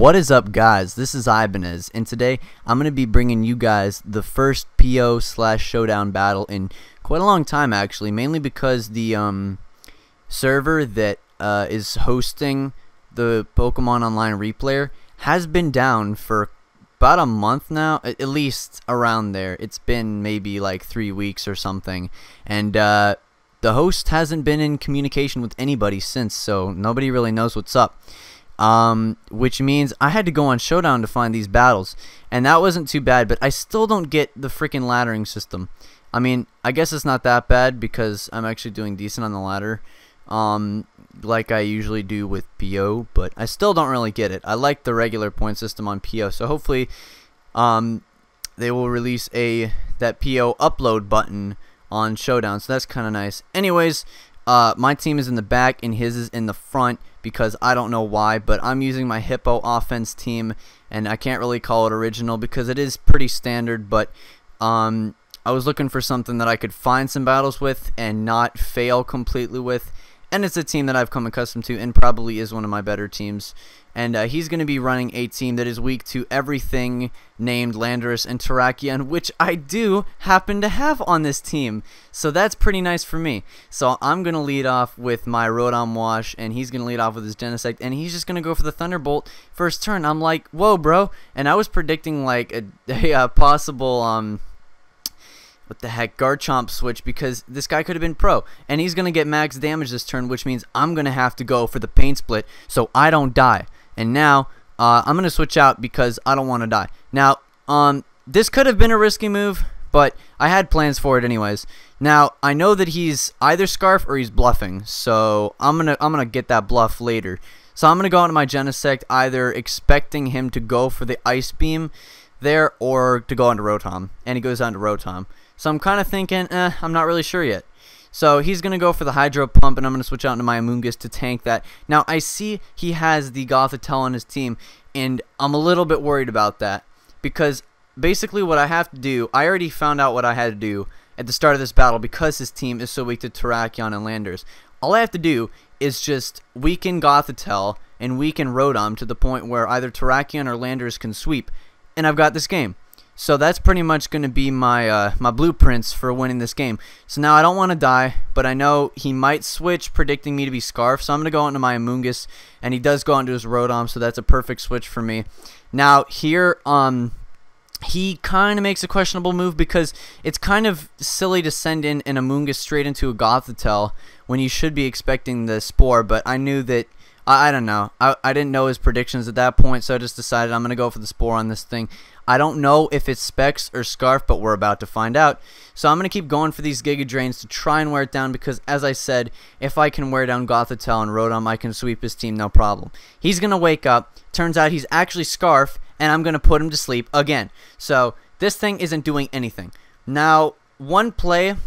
What is up, guys? This is Ibanez, and today I'm going to be bringing you guys the first PO/Showdown battle in quite a long time, actually, mainly because the server that is hosting the Pokemon Online replayer has been down for about a month now, at least around there. It's been maybe like 3 weeks or something, and the host hasn't been in communication with anybody since, so nobody really knows what's up. Which means I had to go on Showdown to find these battles, and that wasn't too bad, but I still don't get the freaking laddering system. I mean, I guess it's not that bad because I'm actually doing decent on the ladder, like I usually do with PO, but I still don't really get it. I like the regular point system on PO, so hopefully they will release that PO upload button on Showdown, so that's kind of nice. Anyways, my team is in the back and his is in the front because I don't know why, but I'm using my Hippo offense team, and I can't really call it original because it is pretty standard, but I was looking for something that I could find some battles with and not fail completely with, and it's a team that I've come accustomed to and probably is one of my better teams. And he's going to be running a team that is weak to everything named Landorus and Terrakion, which I do happen to have on this team. So that's pretty nice for me. So I'm going to lead off with my Rotom Wash, and he's going to lead off with his Genesect, and he's just going to go for the Thunderbolt first turn. I'm like, whoa, bro. And I was predicting like a possible what the heck, Garchomp switch, because this guy could have been pro, and he's going to get max damage this turn, which means I'm going to have to go for the Pain Split so I don't die. And now I'm going to switch out because I don't want to die. Now, this could have been a risky move, but I had plans for it anyways. Now, I know that he's either Scarf or he's bluffing, so I'm gonna get that bluff later. So I'm going to go into my Genesect, either expecting him to go for the Ice Beam there or to go onto Rotom, and he goes on to Rotom. So I'm kind of thinking, I'm not really sure yet. So he's going to go for the Hydro Pump, and I'm going to switch out into my Amoonguss to tank that. Now, I see he has the Gothitelle on his team, and I'm a little bit worried about that. Because basically what I have to do, I already found out what I had to do at the start of this battle because his team is so weak to Terrakion and Landorus. All I have to do is just weaken Gothitelle and weaken Rotom to the point where either Terrakion or Landorus can sweep, and I've got this game. So that's pretty much going to be my my blueprints for winning this game. So now I don't want to die, but I know he might switch, predicting me to be Scarf. So I'm going to go into my Amoonguss, and he does go into his Rotom, so that's a perfect switch for me. Now here, he kind of makes a questionable move because it's kind of silly to send in an Amoonguss straight into a Gothitelle when you should be expecting the Spore, but I knew that, I don't know, I didn't know his predictions at that point, so I just decided I'm going to go for the Spore on this thing. I don't know if it's Specs or Scarf, but we're about to find out. So I'm going to keep going for these Giga Drains to try and wear it down because, as I said, if I can wear down Gothitelle and Rotom, I can sweep his team no problem. He's going to wake up. Turns out he's actually Scarf, and I'm going to put him to sleep again. So this thing isn't doing anything. Now, one play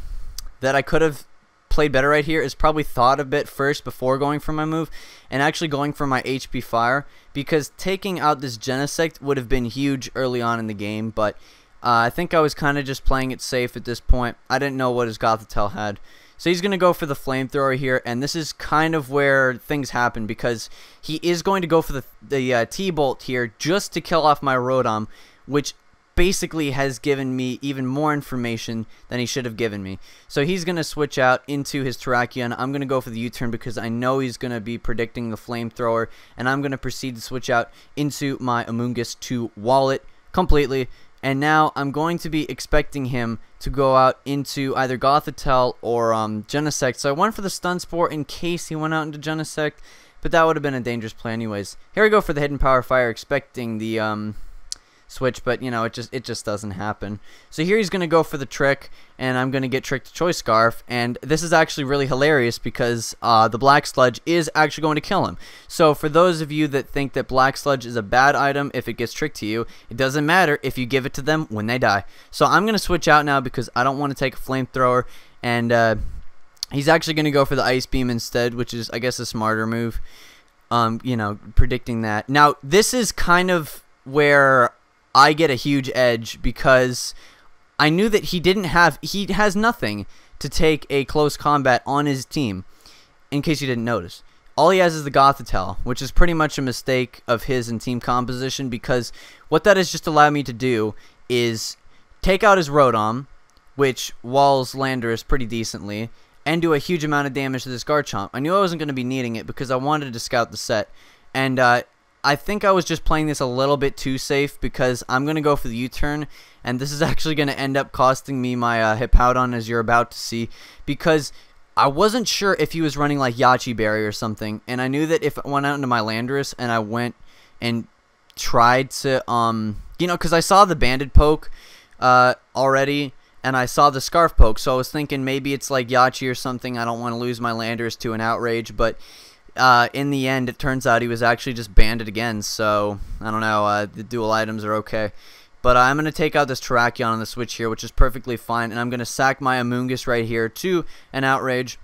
that I could have played better right here is probably thought a bit first before going for my move and actually going for my HP Fire, because taking out this Genesect would have been huge early on in the game, but I think I was kind of just playing it safe at this point. I didn't know what his Gothitelle had. So he's going to go for the Flamethrower here, and this is kind of where things happen because he is going to go for the T-Bolt here just to kill off my Rotom, which basically has given me even more information than he should have given me. So he's going to switch out into his Terrakion. I'm going to go for the U-turn because I know he's going to be predicting the Flamethrower, and I'm going to proceed to switch out into my Amoonguss to wall it completely. And now I'm going to be expecting him to go out into either Gothitelle or Genesect. So I went for the Stun Spore in case he went out into Genesect, but that would have been a dangerous play anyways. Here we go for the Hidden Power Fire, expecting the switch, but you know, it just doesn't happen. So here he's gonna go for the trick, and I'm gonna get tricked to Choice Scarf, and this is actually really hilarious because the Black Sludge is actually going to kill him. So for those of you that think that Black Sludge is a bad item if it gets tricked to you, it doesn't matter if you give it to them when they die. So I'm gonna switch out now because I don't want to take a Flamethrower, and he's actually gonna go for the Ice Beam instead, which is, I guess, a smarter move. You know, predicting that. Now this is kind of where I get a huge edge because I knew that he has nothing to take a close combat on his team, in case you didn't notice. all he has is the Gothitelle, which is pretty much a mistake of his in team composition, because what that has just allowed me to do is take out his Rotom, which walls Landorus pretty decently, and do a huge amount of damage to this Garchomp. I knew I wasn't going to be needing it because I wanted to scout the set, and I think I was just playing this a little bit too safe, because I'm going to go for the U-turn, and this is actually going to end up costing me my Hippowdon, as you're about to see, because I wasn't sure if he was running like Yachi Berry or something, and I knew that if I went out into my Landorus and I went and tried to, you know, because I saw the Banded Poke already, and I saw the Scarf Poke, so I was thinking maybe it's like Yachi or something. I don't want to lose my Landorus to an Outrage, but in the end, it turns out he was actually just banded again, so I don't know, the dual items are okay. But I'm going to take out this Terrakion on the switch here, which is perfectly fine, and I'm going to sack my Amoonguss right here to an Outrage,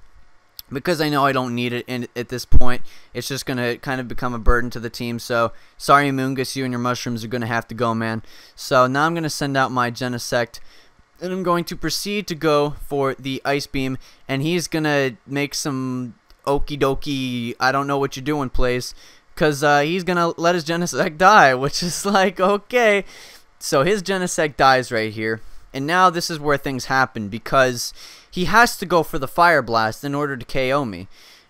because I know I don't need it at this point. It's just going to kind of become a burden to the team, so sorry Amoonguss, you and your mushrooms are going to have to go, man. So now I'm going to send out my Genesect, and I'm going to proceed to go for the Ice Beam, and he's going to make some okie dokie, I don't know what you're doing plays, because he's going to let his Genesect die, which is like, okay. So his Genesect dies right here, and now this is where things happen, because he has to go for the Fire Blast in order to KO me.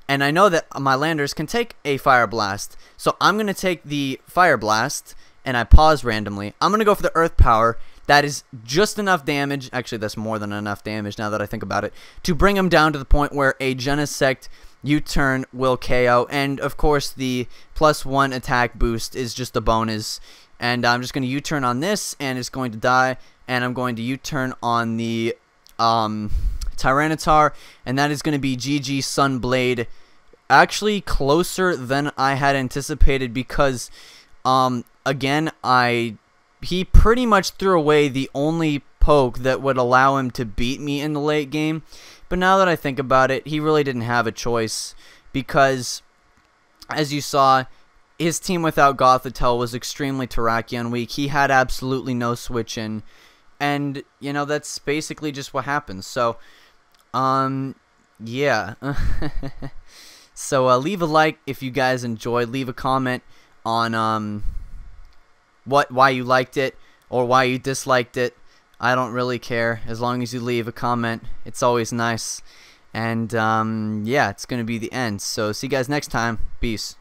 And I know that my Landorus can take a Fire Blast, so I'm going to take the Fire Blast, and I pause randomly. I'm going to go for the Earth Power. That is just enough damage, actually that's more than enough damage now that I think about it, to bring him down to the point where a Genesect U-turn will KO, and of course the +1 attack boost is just a bonus. And I'm just going to U-turn on this, and it's going to die, and I'm going to U-turn on the Tyranitar, and that is going to be GG Sunblade. Actually closer than I had anticipated, because again, he pretty much threw away the only poke that would allow him to beat me in the late game. But now that I think about it, he really didn't have a choice, because as you saw, his team without Gothitelle was extremely Terrakion weak. He had absolutely no switch in, and you know, that's basically just what happens. So yeah. So leave a like if you guys enjoyed. Leave a comment on why you liked it or why you disliked it. I don't really care, as long as you leave a comment. It's always nice. And yeah, it's gonna be the end. So see you guys next time. Peace.